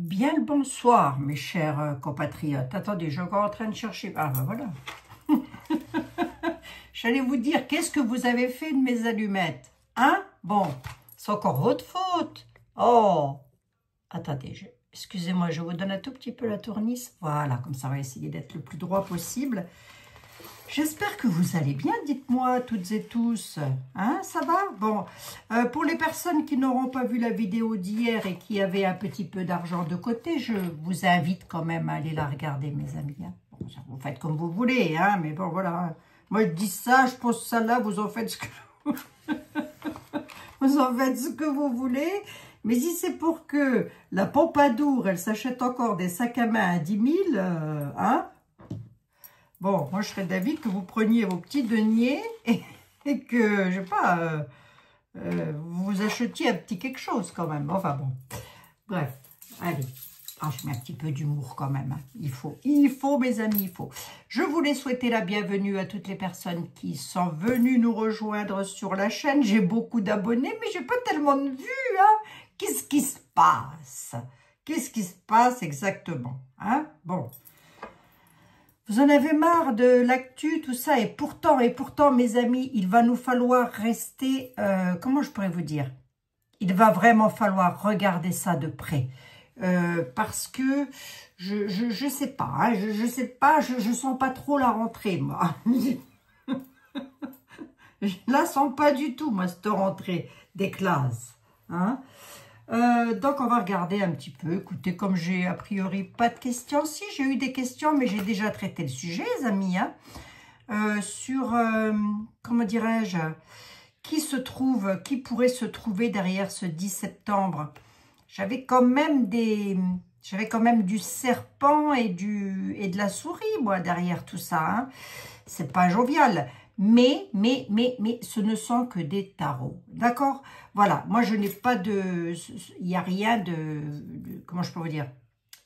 Bien le bonsoir, mes chers compatriotes. Attendez, je suis encore en train de chercher. Ah ben voilà. J'allais vous dire, qu'est-ce que vous avez fait de mes allumettes? Hein? Bon, c'est encore votre faute. Oh, attendez, excusez-moi, je vous donne un tout petit peu la tournice. Voilà, comme ça, on va essayer d'être le plus droit possible. J'espère que vous allez bien, dites-moi toutes et tous. Hein, ça va? Bon, pour les personnes qui n'auront pas vu la vidéo d'hier et qui avaient un petit peu d'argent de côté, je vous invite quand même à aller la regarder, mes amis. Hein. Bon, vous faites comme vous voulez, hein, mais bon, voilà. Moi, je dis ça, je pose ça là, vous en faites ce que vous en faites ce que vous voulez. Mais si c'est pour que la Pompadour, elle s'achète encore des sacs à main à 10 000, hein? Bon, moi, je serais d'avis que vous preniez vos petits deniers et que, je sais pas, vous achetiez un petit quelque chose quand même. Enfin bon, bref, allez. Ah, je mets un petit peu d'humour quand même. Hein. Il faut, mes amis, il faut. Je voulais souhaiter la bienvenue à toutes les personnes qui sont venues nous rejoindre sur la chaîne. J'ai beaucoup d'abonnés, mais j'ai pas tellement de vues. Hein. Qu'est-ce qui se passe? Qu'est-ce qui se passe exactement? Hein? Bon. Vous en avez marre de l'actu, tout ça, et pourtant, mes amis, il va nous falloir rester, comment je pourrais vous dire? Il va vraiment falloir regarder ça de près, parce que je sais pas, hein, je sais pas, je sens pas trop la rentrée, moi. Je la sens pas du tout, moi, cette rentrée des classes, hein. Donc, on va regarder un petit peu. Écoutez, comme j'ai a priori pas de questions, si j'ai eu des questions, mais j'ai déjà traité le sujet, les amis, hein, sur, comment dirais-je, qui pourrait se trouver derrière ce 10 septembre. J'avais quand même du serpent et de la souris, moi, derrière tout ça. Hein. C'est pas jovial. Mais, ce ne sont que des tarots. D'accord? Voilà. Moi, je n'ai pas de... Il n'y a rien de... Comment je peux vous dire?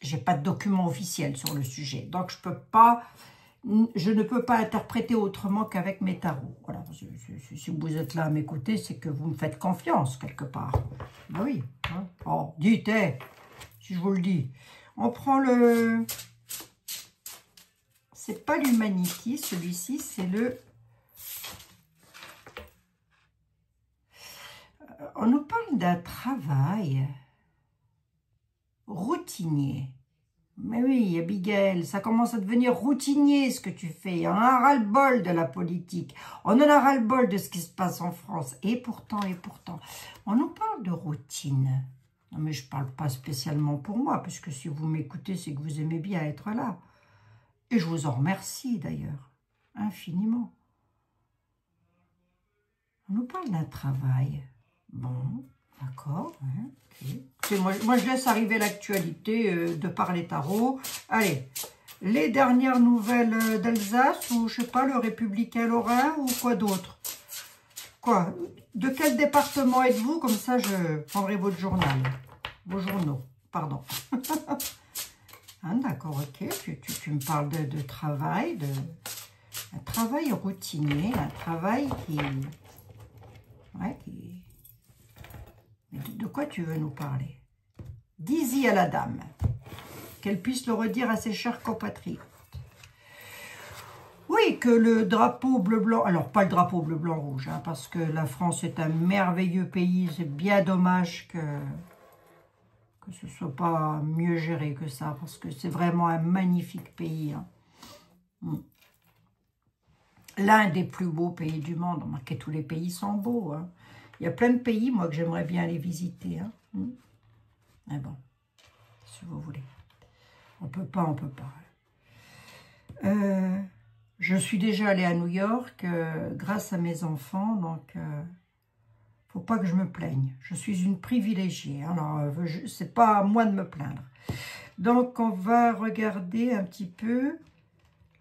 J'ai pas de document officiel sur le sujet. Donc, je ne peux pas interpréter autrement qu'avec mes tarots. Voilà. Si vous êtes là à m'écouter, c'est que vous me faites confiance, quelque part. Ben oui. Hein? Oh, dites, si je vous le dis. On prend le... C'est pas l'Humanity, celui-ci, c'est le... On nous parle d'un travail routinier. Mais oui, Abigail, ça commence à devenir routinier ce que tu fais. On en a ras-le-bol de la politique. On en a ras-le-bol de ce qui se passe en France. Et pourtant, on nous parle de routine. Non, mais je ne parle pas spécialement pour moi, puisque si vous m'écoutez, c'est que vous aimez bien être là. Et je vous en remercie d'ailleurs, infiniment. On nous parle d'un travail. Bon, d'accord. Hein, okay. Moi, je laisse arriver l'actualité de par les tarots. Allez, les dernières nouvelles d'Alsace, ou je sais pas, le Républicain Lorrain, ou quoi d'autre? Quoi? De quel département êtes-vous? Comme ça, je prendrai votre journal. Vos journaux, pardon. Hein, d'accord, ok. Tu me parles de travail, un travail routinier, un travail qui... Ouais, qui... De quoi tu veux nous parler? Dis-y à la dame, qu'elle puisse le redire à ses chers compatriotes. Oui, que le drapeau bleu-blanc, alors pas le drapeau bleu-blanc-rouge, hein, parce que la France est un merveilleux pays, c'est bien dommage que ce ne soit pas mieux géré que ça, parce que c'est vraiment un magnifique pays. Hein. L'un des plus beaux pays du monde, remarquez, tous les pays sont beaux, hein. Il y a plein de pays, moi, que j'aimerais bien aller visiter. Hein. Mais bon, si vous voulez. On peut pas. Je suis déjà allée à New York grâce à mes enfants, donc faut pas que je me plaigne. Je suis une privilégiée, hein. Alors c'est pas à moi de me plaindre. Donc on va regarder un petit peu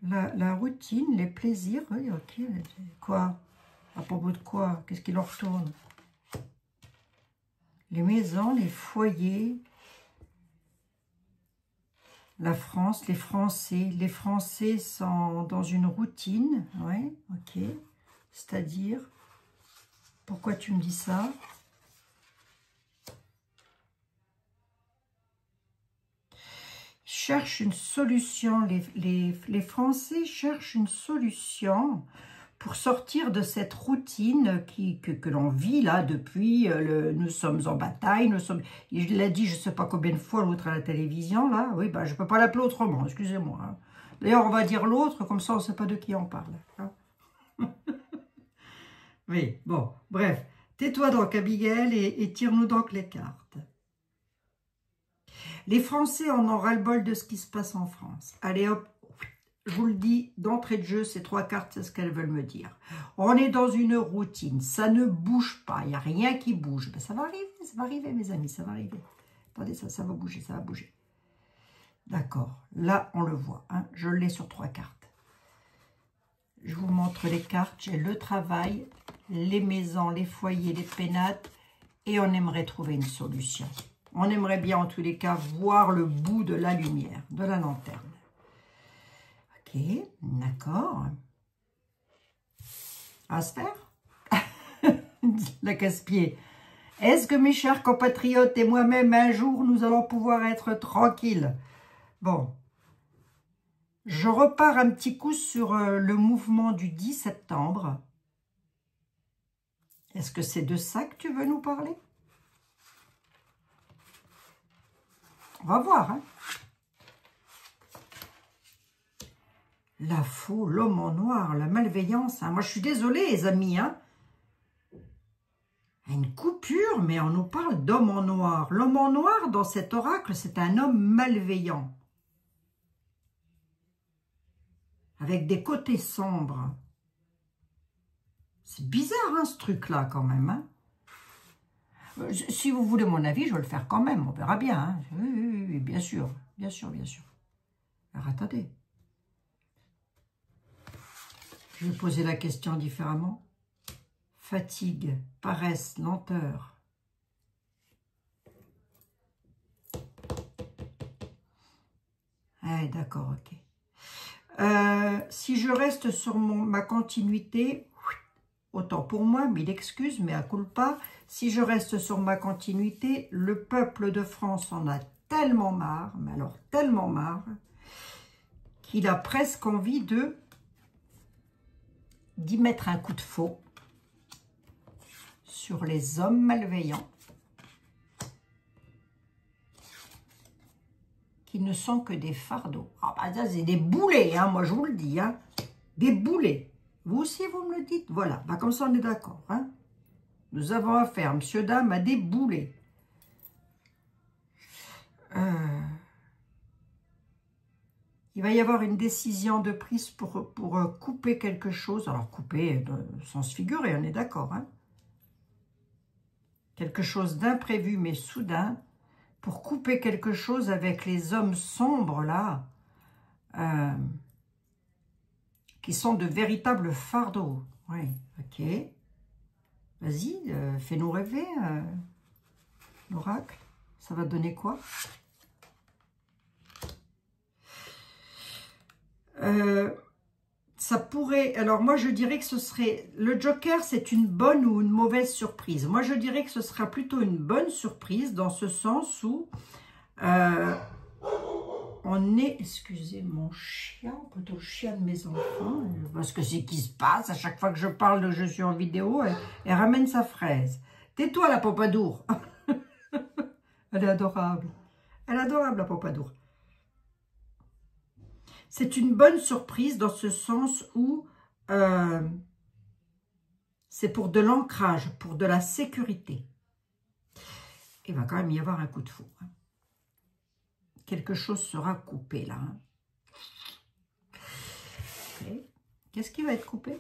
la routine, les plaisirs. Oui, ok, quoi? À propos de quoi? Qu'est-ce qui leur retourne? Les maisons, les foyers, la France, les Français. Les Français sont dans une routine. Oui, ok. C'est-à-dire, pourquoi tu me dis ça? cherchent une solution. Les Français cherchent une solution pour sortir de cette routine que l'on vit là depuis, nous sommes en bataille, il l'a dit je ne sais pas combien de fois l'autre à la télévision, là, oui, bah, je ne peux pas l'appeler autrement, excusez-moi. Hein. D'ailleurs, on va dire l'autre, comme ça on ne sait pas de qui on parle. Hein. Oui, bon, bref, tais-toi donc Abigail et tire-nous donc les cartes. Les Français en ont ras-le-bol de ce qui se passe en France. Allez hop. Je vous le dis, d'entrée de jeu, ces 3 cartes, c'est ce qu'elles veulent me dire. On est dans une routine, ça ne bouge pas, il n'y a rien qui bouge. Ben, ça va arriver, mes amis, ça va arriver. Attendez, ça va bouger, ça va bouger. D'accord, là, on le voit, hein, je l'ai sur 3 cartes. Je vous montre les cartes, j'ai le travail, les maisons, les foyers, les pénates, et on aimerait trouver une solution. On aimerait bien, en tous les cas, voir le bout de la lumière, de la lanterne. Ok, d'accord. À se faire. La casse-pied. Est-ce que mes chers compatriotes et moi-même, un jour, nous allons pouvoir être tranquilles? Bon. Je repars un petit coup sur le mouvement du 10 septembre. Est-ce que c'est de ça que tu veux nous parler? On va voir, hein. La faux, l'homme en noir, la malveillance. Hein. Moi, je suis désolée, les amis. Hein. Une coupure, mais on nous parle d'homme en noir. L'homme en noir, dans cet oracle, c'est un homme malveillant. Avec des côtés sombres. C'est bizarre, hein, ce truc-là, quand même. Hein. Si vous voulez mon avis, je vais le faire quand même. On verra bien. Hein. Oui, bien sûr. Bien sûr, bien sûr. Alors, attendez. Je vais poser la question différemment. Fatigue, paresse, lenteur. Ah, d'accord, ok. Si je reste sur ma continuité, autant pour moi, mille excuses, mais à culpa, si je reste sur ma continuité, le peuple de France en a tellement marre, mais alors tellement marre, qu'il a presque envie d'y mettre un coup de faux sur les hommes malveillants qui ne sont que des fardeaux. Ah bah ça, c'est des boulets, hein, moi je vous le dis, hein, des boulets. Vous aussi, vous me le dites. Voilà, bah, comme ça on est d'accord. Hein. Nous avons affaire, monsieur, dame, à des boulets. Il va y avoir une décision de prise pour couper quelque chose. Alors, couper, sans se figurer, on est d'accord. Hein. Quelque chose d'imprévu, mais soudain, pour couper quelque chose avec les hommes sombres, là, qui sont de véritables fardeaux. Oui, ok. Vas-y, fais-nous rêver, l'oracle. Ça va donner quoi? Ça pourrait... Alors, moi, je dirais que ce serait... Le Joker, c'est une bonne ou une mauvaise surprise. Moi, je dirais que ce sera plutôt une bonne surprise dans ce sens où on est... Excusez mon chien, plutôt le chien de mes enfants, parce que c'est qui se passe. À chaque fois que je parle, je suis en vidéo, elle ramène sa fraise. Tais-toi, la Pompadour. Elle est adorable. Elle est adorable, la Pompadour. C'est une bonne surprise dans ce sens où c'est pour de l'ancrage, pour de la sécurité. Il va quand même y avoir un coup de fou. Hein. Quelque chose sera coupé là. Hein. Okay. Qu'est-ce qui va être coupé?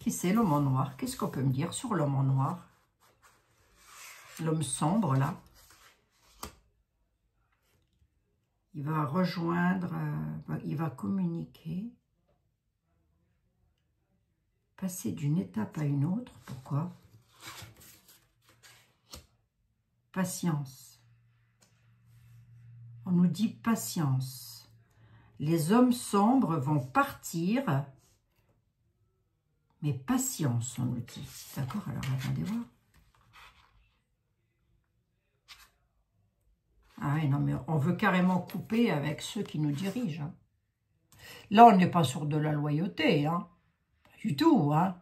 Qui c'est l'homme en noir? Qu'est-ce qu'on peut me dire sur l'homme en noir? L'homme sombre là. Il va rejoindre, il va communiquer, passer d'une étape à une autre. Pourquoi? Patience. On nous dit patience. Les hommes sombres vont partir, mais patience, on nous dit. D'accord? Alors, attendez voir. Ah ouais, non, mais on veut carrément couper avec ceux qui nous dirigent. Hein. Là, on n'est pas sur de la loyauté, hein. Pas du tout, hein.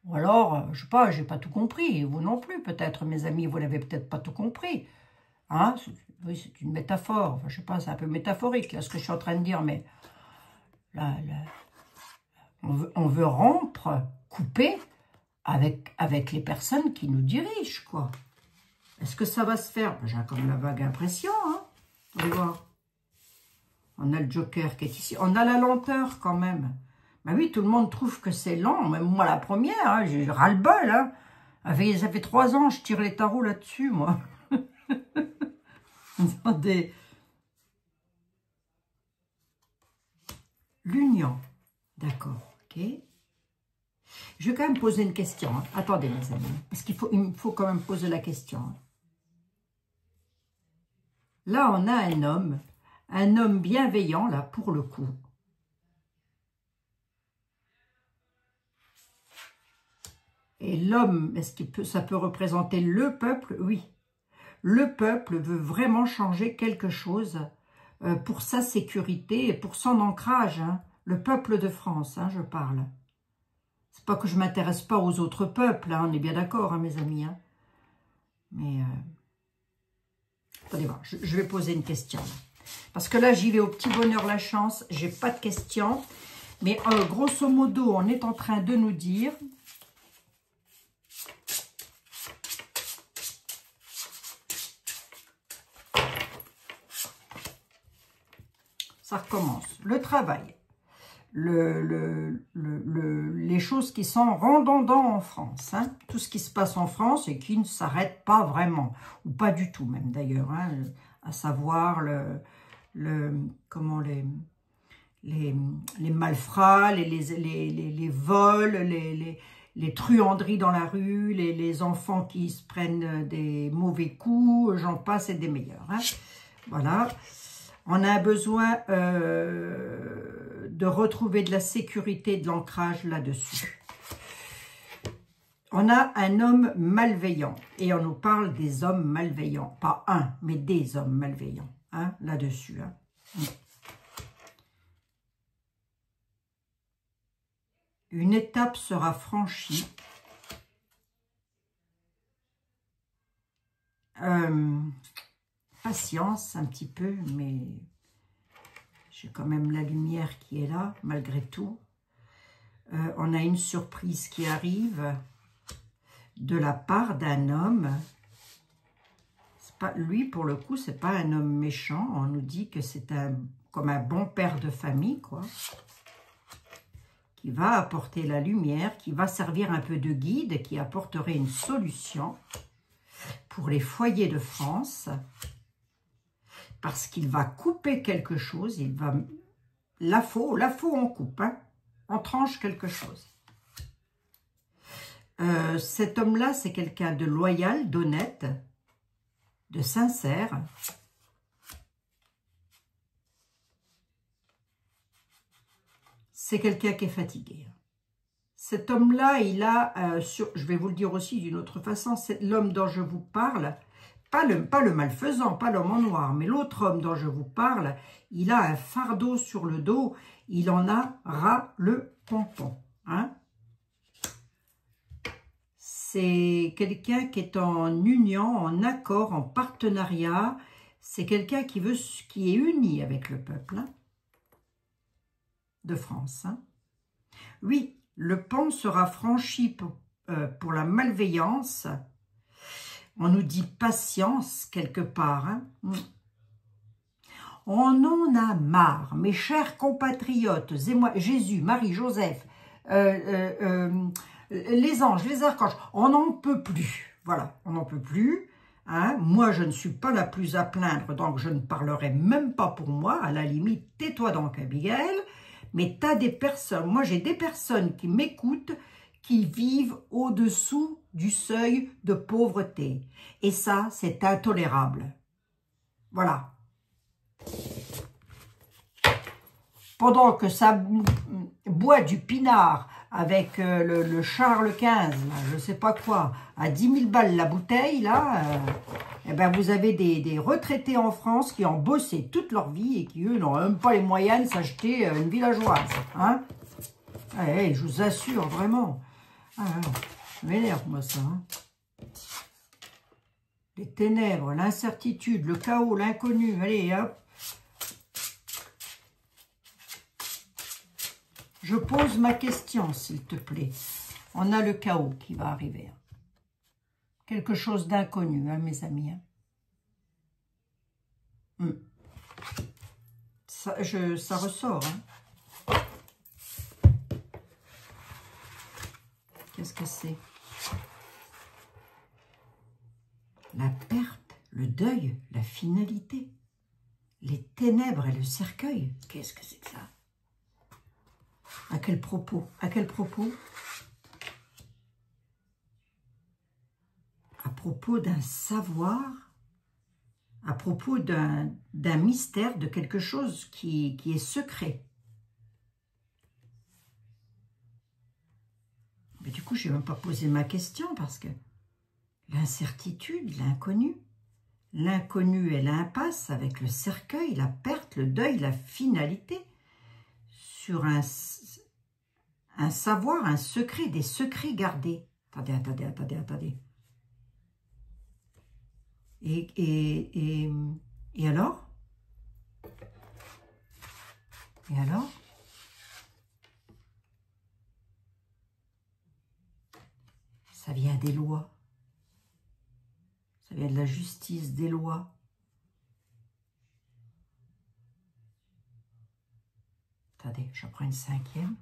Ou alors, je sais pas, j'ai pas tout compris. Vous non plus, peut-être, mes amis, vous n'avez peut-être pas tout compris. Hein? Oui, c'est une métaphore. Enfin, je sais pas, c'est un peu métaphorique, là, ce que je suis en train de dire, mais là, on veut rompre, couper avec les personnes qui nous dirigent, quoi. Est-ce que ça va se faire? J'ai comme la vague impression, hein. Vous allez voir. On a le Joker qui est ici. On a la lenteur, quand même. Ben oui, tout le monde trouve que c'est lent. Même moi, la première, hein, j'ai ras-le-bol, hein. Ça fait 3 ans, je tire les tarots là-dessus, moi. Attendez. L'union. D'accord, ok. Je vais quand même poser une question. Hein. Attendez, mes amis. Parce il me faut quand même poser la question. Hein. Là, on a un homme bienveillant, là, pour le coup. Et l'homme, ça peut représenter le peuple? Oui. Le peuple veut vraiment changer quelque chose pour sa sécurité et pour son ancrage. Hein. Le peuple de France, hein, je parle. C'est pas que je ne m'intéresse pas aux autres peuples, hein, on est bien d'accord, hein, mes amis. Hein. Mais, attendez voir, je vais poser une question. Parce que là, j'y vais au petit bonheur, la chance, j'ai pas de questions. Mais grosso modo, on est en train de nous dire... Ça recommence. Le travail. Les choses qui sont redondantes en France. Hein. Tout ce qui se passe en France et qui ne s'arrête pas vraiment. Ou pas du tout même d'ailleurs. Hein. À savoir comment les malfrats, les vols, les truanderies dans la rue, les enfants qui se prennent des mauvais coups, j'en passe et des meilleurs. Hein. Voilà. On a besoin de retrouver de la sécurité, de l'ancrage là-dessus. On a un homme malveillant. Et on nous parle des hommes malveillants. Pas un, mais des hommes malveillants. Hein, là-dessus. Hein. Une étape sera franchie. Patience un petit peu, mais j'ai quand même la lumière qui est là, malgré tout. On a une surprise qui arrive de la part d'un homme. Pas, lui, pour le coup, c'est pas un homme méchant. On nous dit que c'est comme un bon père de famille, quoi. Qui va apporter la lumière, qui va servir un peu de guide, qui apporterait une solution pour les foyers de France. Parce qu'il va couper quelque chose, il va... La faux on coupe, hein, on tranche quelque chose. Cet homme-là, c'est quelqu'un de loyal, d'honnête, de sincère. C'est quelqu'un qui est fatigué. Cet homme-là, il a, je vais vous le dire aussi d'une autre façon, c'est l'homme dont je vous parle... Pas le malfaisant, pas l'homme en noir, mais l'autre homme dont je vous parle, il a un fardeau sur le dos, il en a ras le pompon. Hein? C'est quelqu'un qui est en union, en accord, en partenariat. C'est quelqu'un qui est uni avec le peuple hein, de France. Hein? Oui, le pont sera franchi pour la malveillance. On nous dit patience quelque part. Hein. On en a marre, mes chers compatriotes, Jésus, Marie, Joseph, les anges, les archanges, on n'en peut plus. Voilà, on n'en peut plus. Hein. Moi, je ne suis pas la plus à plaindre, donc je ne parlerai même pas pour moi. À la limite, tais-toi donc, Abigail. Mais tu as des personnes, moi j'ai des personnes qui m'écoutent, qui vivent au-dessous du seuil de pauvreté. Et ça, c'est intolérable. Voilà. Pendant que ça boit du pinard avec le Charles XV, là, je ne sais pas quoi, à 10 000 balles la bouteille, là, Eh ben, vous avez des retraités en France qui ont bossé toute leur vie et qui, eux, n'ont même pas les moyens de s'acheter une villageoise. Hein? Eh, je vous assure, vraiment. Ah, ça m'énerve, moi, ça. Hein? Les ténèbres, l'incertitude, le chaos, l'inconnu. Allez, hop. Je pose ma question, s'il te plaît. On a le chaos qui va arriver. Quelque chose d'inconnu, hein, mes amis. Hein. Ça ressort. Hein. Qu'est-ce que c'est? La perte, le deuil, la finalité. Les ténèbres et le cercueil. Qu'est-ce que c'est que ça? À quel propos? À quel propos? À propos d'un savoir, à propos d'un mystère, de quelque chose qui est secret. Mais du coup, je n'ai même pas posé ma question parce que l'incertitude, l'inconnu et l'impasse avec le cercueil, la perte, le deuil, la finalité sur un savoir, un secret, des secrets gardés. Attendez. Et alors? Et alors? Ça vient des lois. Ça vient de la justice, des lois. Attendez, j'en prends une cinquième.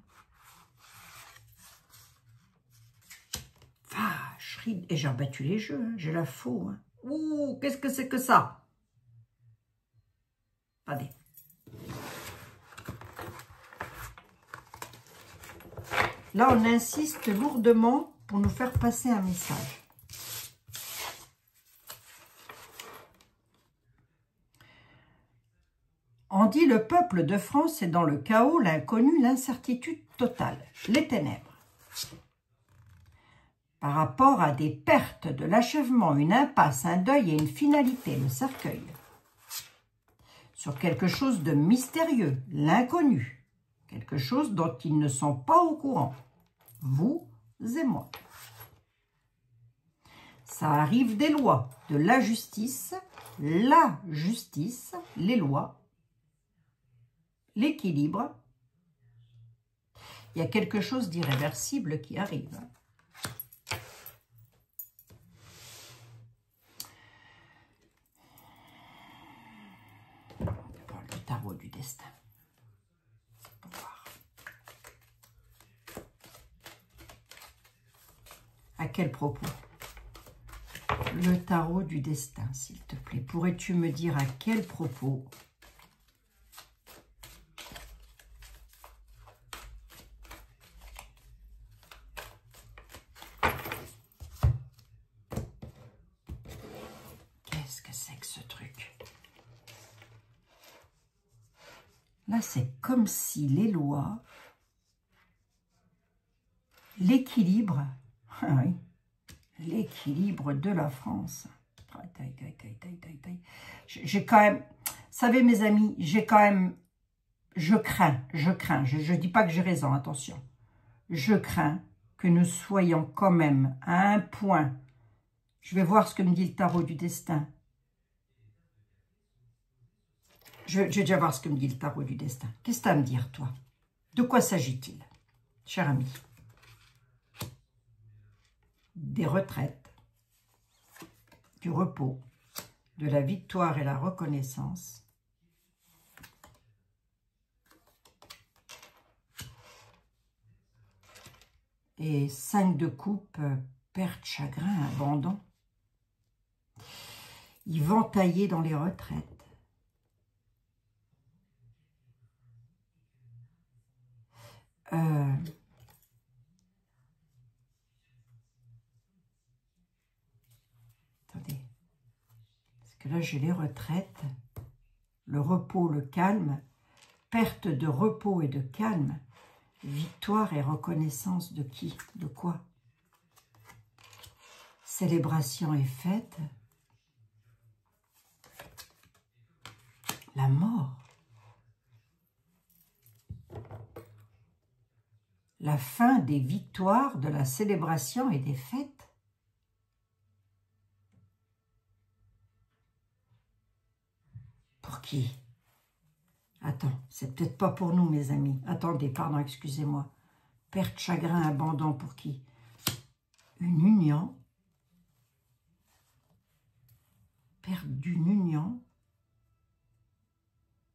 Vacherie. Et j'ai rebattu les jeux, hein. J'ai la faux. Hein. Ouh, qu'est-ce que c'est que ça? Attendez. Là, on insiste lourdement pour nous faire passer un message. On dit le peuple de France est dans le chaos, l'inconnu, l'incertitude totale, les ténèbres. Par rapport à des pertes de l'achèvement, une impasse, un deuil et une finalité, le cercueil. Sur quelque chose de mystérieux, l'inconnu, quelque chose dont ils ne sont pas au courant, vous et moi. Ça arrive des lois, de la justice, les lois, l'équilibre. Il y a quelque chose d'irréversible qui arrive. Le tarot du destin. Pour voir. À quel propos? Le tarot du destin, s'il te plaît. Pourrais-tu me dire à quel propos? Qu'est-ce que c'est que ce truc? Là, c'est comme si les lois, l'équilibre, ah oui, l'équilibre de la France. J'ai quand même, vous savez mes amis, j'ai quand même, je crains, je dis pas que j'ai raison, attention. Je crains que nous soyons quand même à un point. Je vais voir ce que me dit le tarot du destin. Je vais déjà voir ce que me dit le tarot du destin. Qu'est-ce que tu as à me dire, toi? De quoi s'agit-il, cher ami? Des retraites, du repos, de la victoire et la reconnaissance. Et 5 de coupe, perte, chagrin, abandon. Ils vont tailler dans les retraites. Attendez. Parce que là, j'ai les retraites, le repos, le calme, perte de repos et de calme, victoire et reconnaissance de qui? De quoi? Célébration et fête. La mort. La fin des victoires, de la célébration et des fêtes. Pour qui? Attends, c'est peut-être pas pour nous, mes amis. Attendez, pardon, excusez-moi. Perte, chagrin, abandon, pour qui? Une union. Perte d'une union.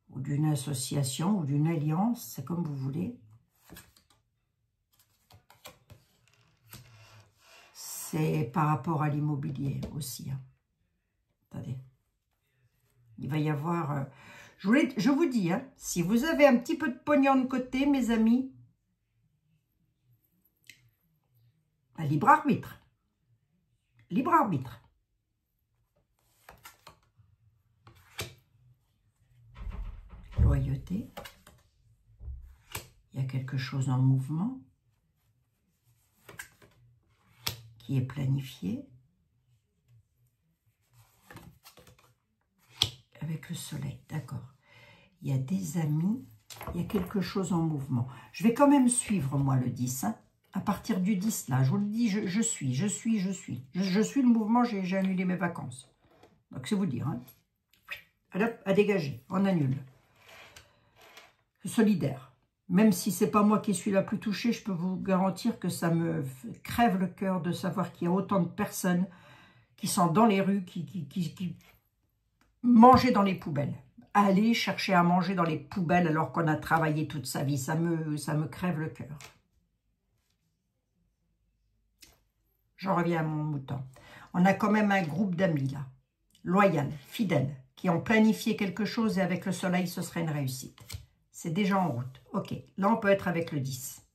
Ou d'une association, ou d'une alliance, c'est comme vous voulez. C'est par rapport à l'immobilier aussi. Hein. Attendez. Il va y avoir... je vous dis, hein, si vous avez un petit peu de pognon de côté, mes amis, libre arbitre. Libre arbitre. Loyauté. Il y a quelque chose en mouvement qui est planifié avec le soleil. D'accord. Il y a des amis, il y a quelque chose en mouvement. Je vais quand même suivre, moi, le 10. Hein. À partir du 10, là, je vous le dis, je suis le mouvement, j'ai annulé mes vacances. Donc, c'est vous dire. Hein. Allez, hop, à dégager, on annule. Solidaire. Même si c'est pas moi qui suis la plus touchée, je peux vous garantir que ça me crève le cœur de savoir qu'il y a autant de personnes qui sont dans les rues, qui mangent dans les poubelles. Aller chercher à manger dans les poubelles alors qu'on a travaillé toute sa vie, ça me crève le cœur. J'en reviens à mon mouton. On a quand même un groupe d'amis là, loyal, fidèles, qui ont planifié quelque chose et avec le soleil, ce serait une réussite. C'est déjà en route. Ok, là, on peut être avec le 10.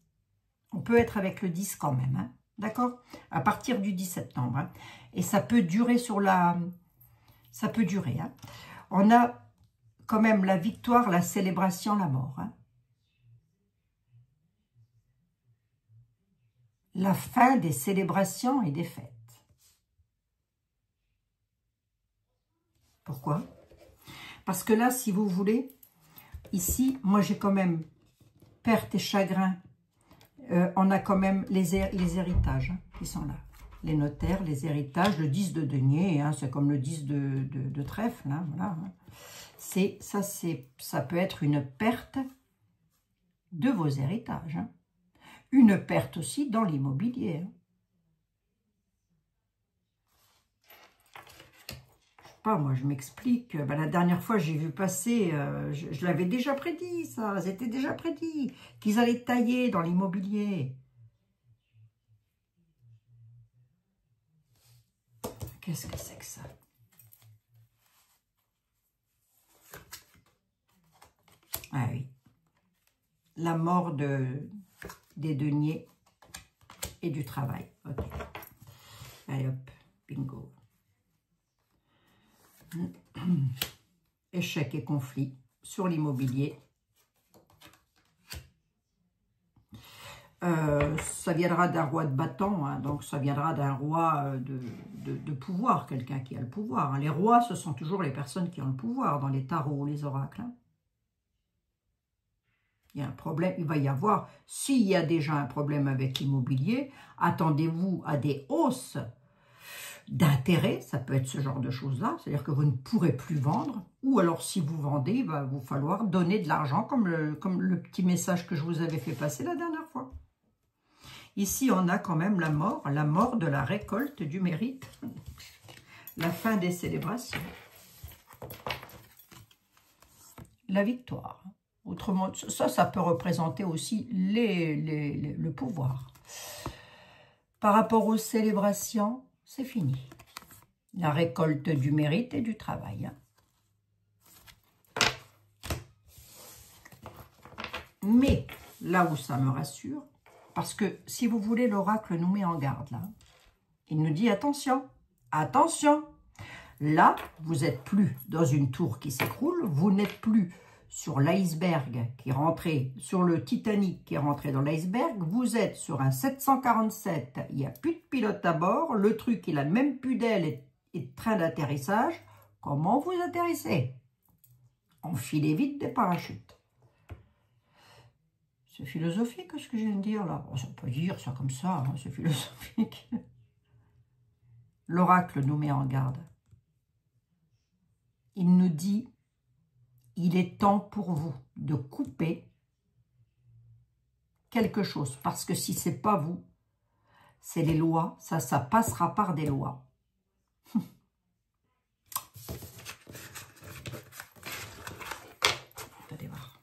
On peut être avec le 10 quand même, hein, d'accord? À partir du 10 septembre. Hein, et ça peut durer sur la... Ça peut durer. Hein. On a quand même la victoire, la célébration, la mort. Hein. La fin des célébrations et des fêtes. Pourquoi? Parce que là, si vous voulez... Ici, moi, j'ai quand même perte et chagrin. On a quand même les héritages hein, qui sont là. Les notaires, les héritages, le 10 de denier, hein, c'est comme le 10 de trèfle. Hein, voilà, hein. Ça peut être une perte de vos héritages. Hein. Une perte aussi dans l'immobilier. Hein. Moi, je m'explique. Ben, la dernière fois, j'ai vu passer, je l'avais déjà prédit, ça. C'était déjà prédit qu'ils allaient tailler dans l'immobilier. Qu'est-ce que c'est que ça? Ah oui. La mort des deniers et du travail. Ok. Allez hop, bingo. Échec et conflit sur l'immobilier. Ça viendra d'un roi de bâton, hein, donc ça viendra d'un roi de pouvoir, quelqu'un qui a le pouvoir. Hein. Les rois, ce sont toujours les personnes qui ont le pouvoir dans les tarots, les oracles. Hein. Il y a un problème, il va y avoir, s'il y a déjà un problème avec l'immobilier, attendez-vous à des hausses d'intérêt, ça peut être ce genre de choses-là, c'est-à-dire que vous ne pourrez plus vendre, ou alors si vous vendez, il va vous falloir donner de l'argent, comme le petit message que je vous avais fait passer la dernière fois. Ici, on a quand même la mort de la récolte du mérite, la fin des célébrations, la victoire. Autrement, ça peut représenter aussi le pouvoir. Par rapport aux célébrations, c'est fini. La récolte du mérite et du travail. Hein. Mais, là où ça me rassure, parce que si vous voulez, l'oracle nous met en garde là. Il nous dit attention, attention. Là, vous n'êtes plus dans une tour qui s'écroule, vous n'êtes plus sur l'iceberg qui est rentré, sur le Titanic qui est rentré dans l'iceberg, vous êtes sur un 747, il n'y a plus de pilote à bord, le truc il a même plus d'aile et de train d'atterrissage, comment vous atterrissez? Enfilez vite des parachutes. C'est philosophique ce que je viens de dire là. On peut dire ça comme ça, hein, c'est philosophique. L'oracle nous met en garde. Il nous dit, il est temps pour vous de couper quelque chose. Parce que si ce n'est pas vous, c'est les lois. Ça passera par des lois. Allez voir.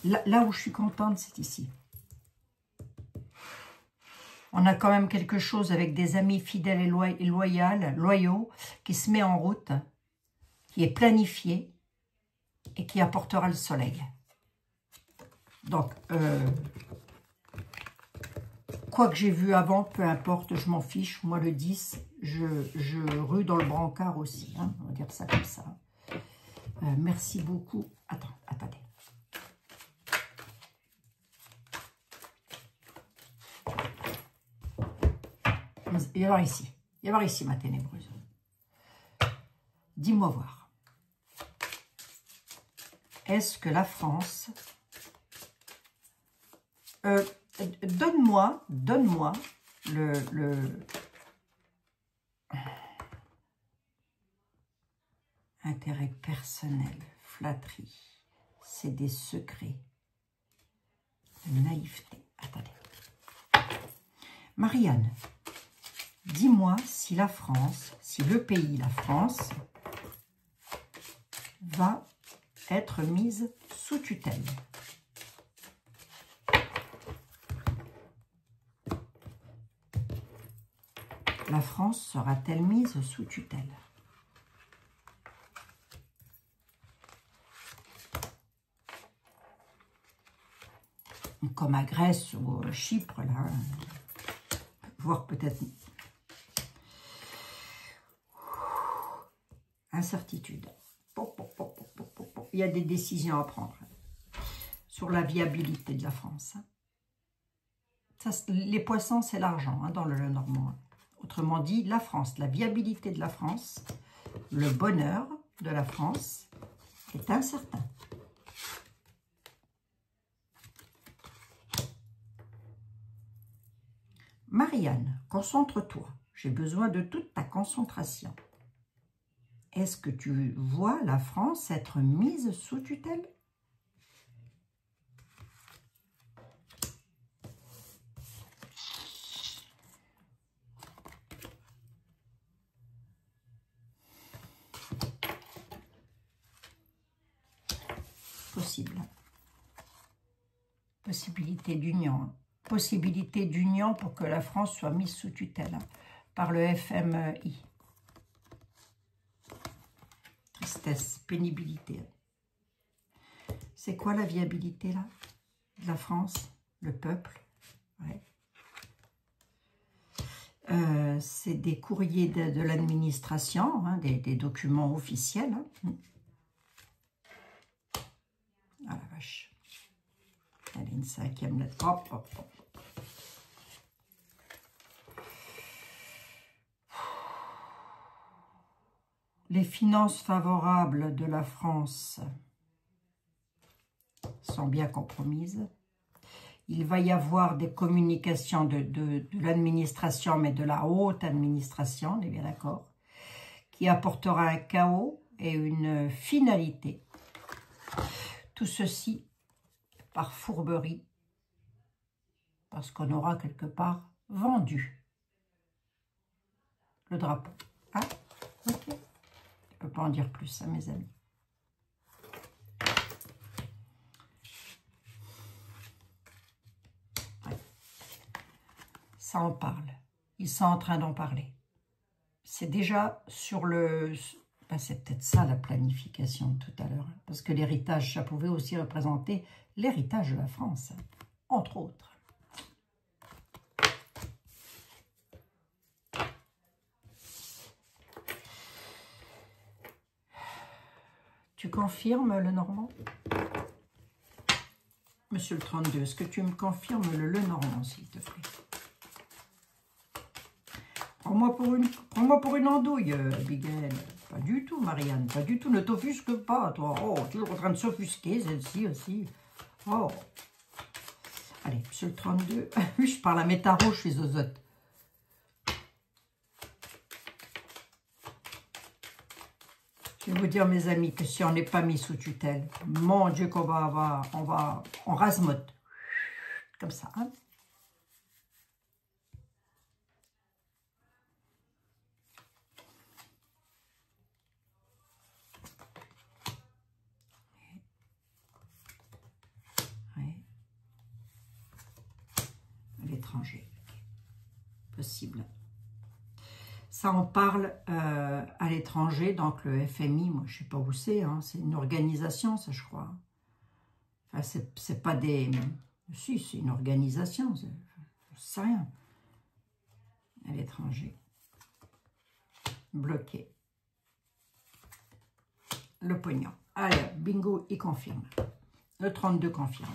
Là où je suis contente, c'est ici. On a quand même quelque chose avec des amis fidèles et loyaux, qui se met en route, qui est planifié et qui apportera le soleil. Donc, quoi que j'ai vu avant, peu importe, je m'en fiche. Moi, le 10, je rue dans le brancard aussi. Hein, on va dire ça comme ça. Merci beaucoup. Attendez. Il va y avoir ici. Il va y avoir ici ma ténébreuse. Dis-moi voir. Est-ce que la France... donne-moi le intérêt personnel, flatterie, c'est des secrets, de naïveté. Attendez. Marianne, dis-moi si la France, si le pays, la France, va être mise sous tutelle. La France sera-t-elle mise sous tutelle? Comme à Grèce ou Chypre, là, voire peut-être... Incertitude. Il y a des décisions à prendre sur la viabilité de la France. Ça, les poissons, c'est l'argent hein, dans le Lenormand. Autrement dit, la France, la viabilité de la France, le bonheur de la France est incertain. Marianne, concentre-toi. J'ai besoin de toute ta concentration. Est-ce que tu vois la France être mise sous tutelle? Possible. Possibilité d'union. Possibilité d'union pour que la France soit mise sous tutelle par le FMI. Tristesse, pénibilité. C'est quoi la viabilité là de la France? Le peuple. Ouais. C'est des courriers de l'administration, hein, des documents officiels. Hein. Ah la vache. Allez, une cinquième lettre. Hop, hop, hop. Les finances favorables de la France sont bien compromises. Il va y avoir des communications de l'administration, mais de la haute administration, on est bien d'accord, qui apportera un chaos et une finalité. Tout ceci par fourberie, parce qu'on aura quelque part vendu le drapeau. Ah, ok. Je ne peux pas en dire plus, hein, mes amis. Ouais. Ça en parle. Ils sont en train d'en parler. C'est déjà sur le... Ben, c'est peut-être ça la planification de tout à l'heure. Parce que l'héritage, ça pouvait aussi représenter l'héritage de la France, entre autres. Tu confirmes le Normand? Monsieur le 32, est-ce que tu me confirmes le Lenormand, s'il te plaît? Prends-moi pour une andouille, Abigail. Pas du tout, Marianne, pas du tout. Ne t'offusque pas, toi. Oh, toujours en train de s'offusquer, celle-ci aussi. Oh. Allez, monsieur le 32. Je parle à mes tarots, je suis zozote. Je vais vous dire, mes amis, que si on n'est pas mis sous tutelle, mon Dieu, qu'on va avoir, on rasemote. Comme ça, hein. L'étranger, possible. Ça, on parle à l'étranger, donc le FMI, moi je ne sais pas où c'est, hein, c'est une organisation, ça je crois. Enfin, c'est pas des... Si, c'est une organisation, je ne sais rien. À l'étranger. Bloqué. Le pognon. Allez, bingo, il confirme. Le 32 confirme.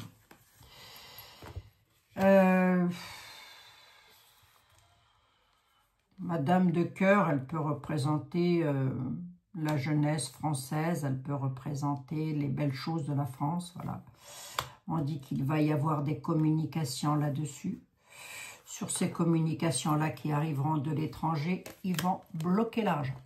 Madame de cœur, elle peut représenter la jeunesse française, elle peut représenter les belles choses de la France, voilà. On dit qu'il va y avoir des communications là-dessus. Sur ces communications-là qui arriveront de l'étranger, ils vont bloquer l'argent.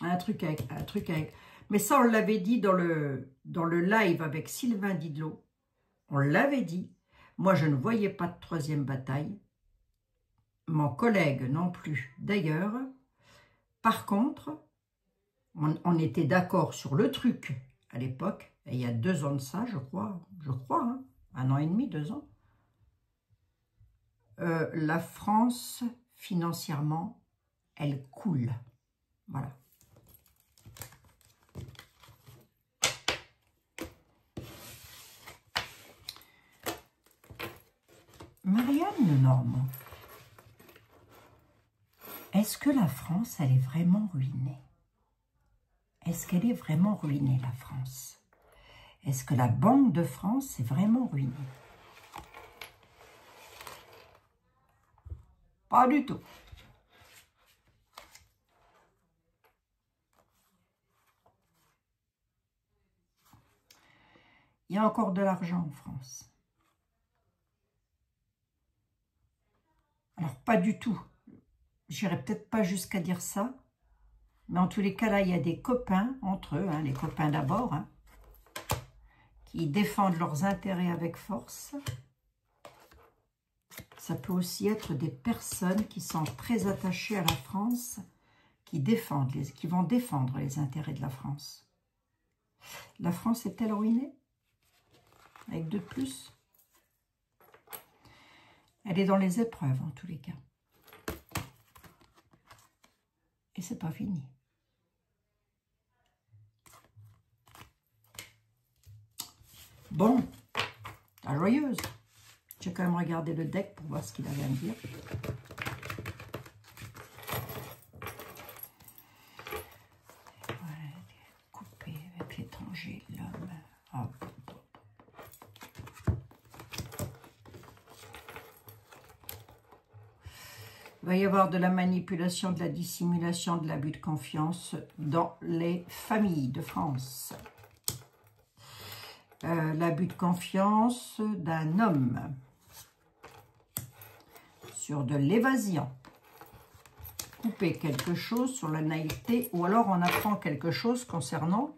Un truc avec. Mais ça, on l'avait dit dans le live avec Sylvain Didlot. On l'avait dit. Moi, je ne voyais pas de troisième bataille. Mon collègue non plus, d'ailleurs. Par contre, on était d'accord sur le truc à l'époque. Et il y a 2 ans de ça, je crois, hein, 1 an et demi, 2 ans. La France, financièrement, elle coule. Voilà. Marianne Normand, est-ce que la France, elle est vraiment ruinée? Est-ce qu'elle est vraiment ruinée, la France? Est-ce que la Banque de France est vraiment ruinée? Pas du tout. Il y a encore de l'argent en France. Alors, pas du tout. J'irai peut-être pas jusqu'à dire ça. Mais en tous les cas, là, il y a des copains entre eux, hein, les copains d'abord, hein, qui défendent leurs intérêts avec force. Ça peut aussi être des personnes qui sont très attachées à la France, qui vont défendre les intérêts de la France. La France est-elle ruinée? Avec 2 de plus? Elle est dans les épreuves, en tous les cas. Et c'est pas fini. Bon, la joyeuse. J'ai quand même regardé le deck pour voir ce qu'il avait à me dire. Voilà, coupé avec l'étranger, l'homme. Oh. Il va y avoir de la manipulation, de la dissimulation, de l'abus de confiance dans les familles de France. L'abus de confiance d'un homme sur de l'évasion. Couper quelque chose sur la naïveté ou alors on apprend quelque chose concernant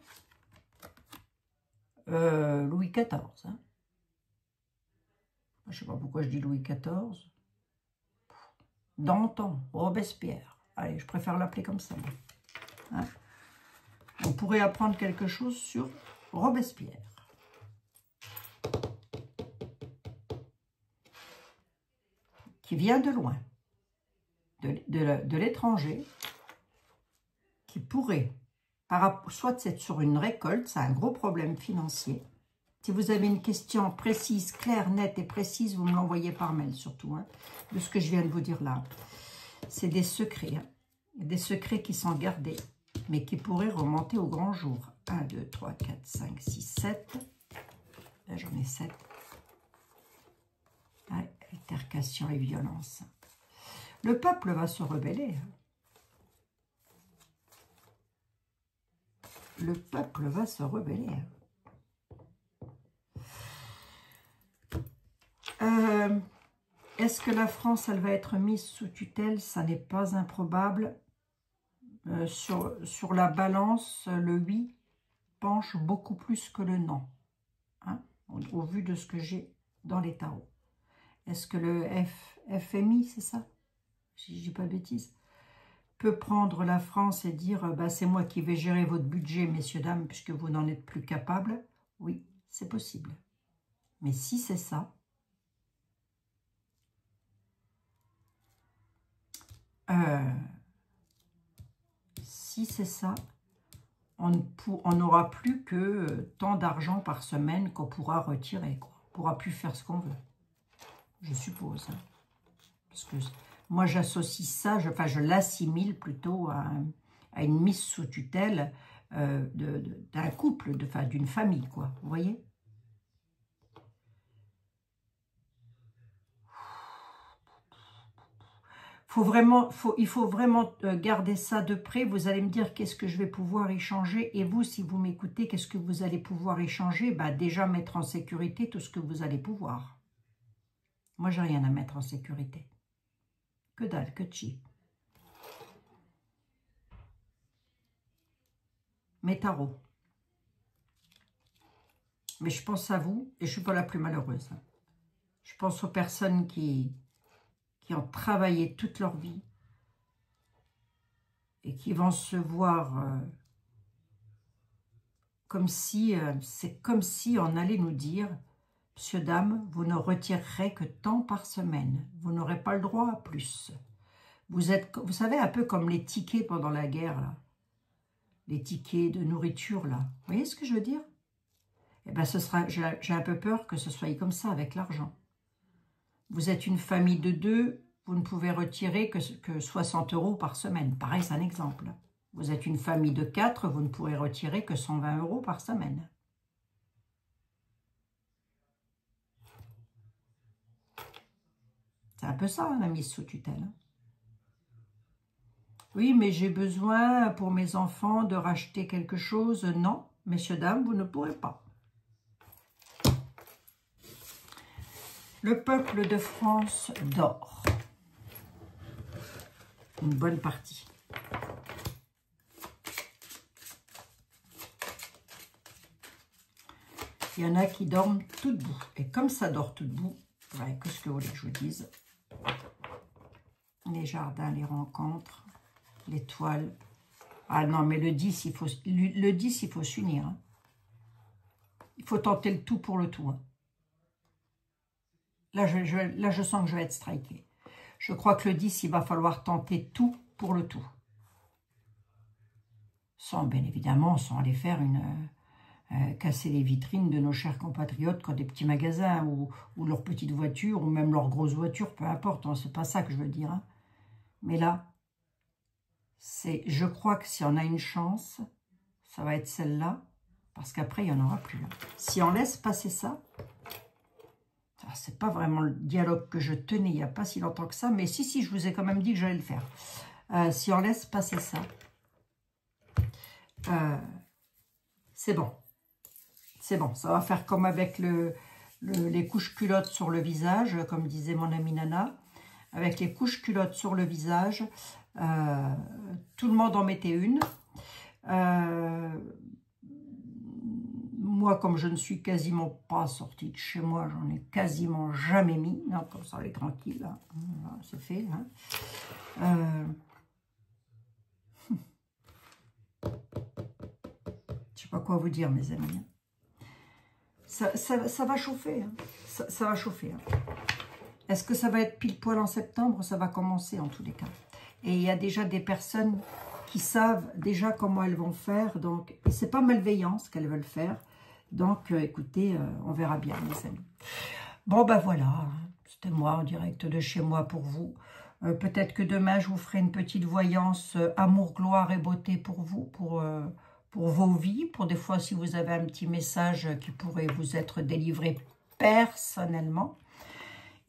Louis XIV. Hein. Je ne sais pas pourquoi je dis Louis XIV. Danton, Robespierre. Allez, je préfère l'appeler comme ça. Hein? On pourrait apprendre quelque chose sur Robespierre. Qui vient de loin, de l'étranger, qui pourrait, soit c'est sur une récolte, c'est un gros problème financier. Si vous avez une question précise, claire, nette et précise, vous me l'envoyez par mail surtout, hein, de ce que je viens de vous dire là. C'est des secrets, hein, des secrets qui sont gardés, mais qui pourraient remonter au grand jour. 1, 2, 3, 4, 5, 6, 7. Là, j'en ai 7. provocations et violences. Le peuple va se rebeller. Le peuple va se rebeller. Est-ce que la France, elle va être mise sous tutelle? Ça n'est pas improbable. Sur la balance, le oui penche beaucoup plus que le non. Hein, au vu de ce que j'ai dans les tarots. Est-ce que le FMI, c'est ça? Si je dis pas de bêtises, peut prendre la France et dire bah, c'est moi qui vais gérer votre budget, messieurs, dames, puisque vous n'en êtes plus capables? Oui, c'est possible. Mais si c'est ça, on n'aura plus que tant d'argent par semaine qu'on pourra retirer, quoi. On ne pourra plus faire ce qu'on veut, je suppose. Hein. Parce que moi, j'associe ça, je l'assimile plutôt à une mise sous tutelle d'un couple, d'une famille, quoi. Vous voyez? Il faut vraiment garder ça de près. Vous allez me dire qu'est-ce que je vais pouvoir y changer. Et vous, si vous m'écoutez, qu'est-ce que vous allez pouvoir y changer? Bah, déjà mettre en sécurité tout ce que vous allez pouvoir. Moi, j'ai rien à mettre en sécurité. Que dalle, que chi. Mes tarots. Mais je pense à vous et je ne suis pas la plus malheureuse. Je pense aux personnes qui ont travaillé toute leur vie et qui vont se voir comme si, c'est comme si on allait nous dire, monsieur, dame, vous ne retirerez que tant par semaine. Vous n'aurez pas le droit à plus. Vous êtes, vous savez, un peu comme les tickets pendant la guerre, là. Les tickets de nourriture, là. Vous voyez ce que je veux dire? Eh bien, j'ai un peu peur que ce soit comme ça avec l'argent. Vous êtes une famille de 2, vous ne pouvez retirer que 60 € par semaine. Pareil, c'est un exemple. Vous êtes une famille de 4, vous ne pourrez retirer que 120 € par semaine. C'est un peu ça, la mise sous tutelle. Oui, mais j'ai besoin pour mes enfants de racheter quelque chose. Non, messieurs, dames, vous ne pourrez pas. Le peuple de France dort. Une bonne partie. Il y en a qui dorment tout debout. Et comme ça dort tout debout, ouais, qu'est-ce que vous voulez que je vous dise? Les jardins, les rencontres, l'étoile. Ah non, mais le 10, il faut s'unir. Hein. Il faut tenter le tout pour le tout. Hein. Là, je sens que je vais être strikée. Je crois que le 10, il va falloir tenter tout pour le tout. Sans, bien évidemment, sans aller faire casser les vitrines de nos chers compatriotes qui ont des petits magasins ou leurs petites voitures ou même leurs grosses voitures, peu importe. Hein, c'est pas ça que je veux dire. Hein. Mais là, je crois que si on a une chance, ça va être celle-là, parce qu'après, il n'y en aura plus. Hein. Si on laisse passer ça, c'est pas vraiment le dialogue que je tenais il n'y a pas si longtemps que ça, mais si, je vous ai quand même dit que j'allais le faire. Si on laisse passer ça, c'est bon. C'est bon, ça va faire comme avec les couches culottes sur le visage, comme disait mon amie Nana. Avec les couches culottes sur le visage, tout le monde en mettait une. Moi, comme je ne suis quasiment pas sortie de chez moi, j'en ai quasiment jamais mis. Non, comme ça, elle est tranquille. Hein. Voilà, c'est fait. Hein. Je sais pas quoi vous dire, mes amis. Ça va chauffer. Hein. Ça va chauffer. Hein. Est-ce que ça va être pile poil en septembre? Ça va commencer en tous les cas. Et il y a déjà des personnes qui savent déjà comment elles vont faire. Donc, et c'est pas malveillant ce qu'elles veulent faire. Donc, écoutez, on verra bien, mes amis. Bon, ben voilà. C'était moi en direct de chez moi pour vous. Peut-être que demain, je vous ferai une petite voyance amour, gloire et beauté pour vous, pour vos vies. Pour des fois, si vous avez un petit message qui pourrait vous être délivré personnellement.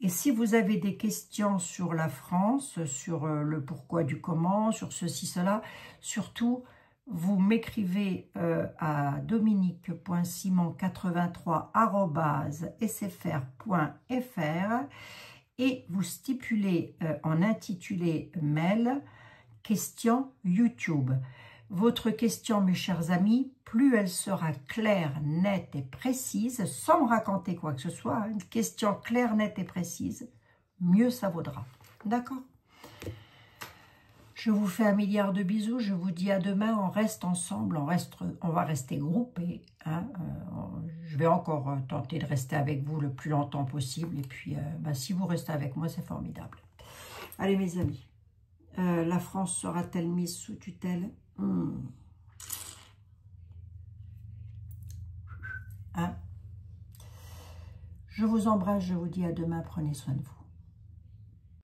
Et si vous avez des questions sur la France, sur le pourquoi du comment, sur ceci, cela, surtout, vous m'écrivez à dominique.simon83@sfr.fr et vous stipulez en intitulé mail « Question YouTube ». Votre question, mes chers amis, plus elle sera claire, nette et précise, sans me raconter quoi que ce soit, une question claire, nette et précise, mieux ça vaudra. D'accord? Je vous fais un milliard de bisous, je vous dis à demain, on reste ensemble, on va rester groupés. Hein, je vais encore tenter de rester avec vous le plus longtemps possible, et puis si vous restez avec moi, c'est formidable. Allez mes amis, la France sera-t-elle mise sous tutelle? Hein? Je vous embrasse, je vous dis à demain, prenez soin de vous.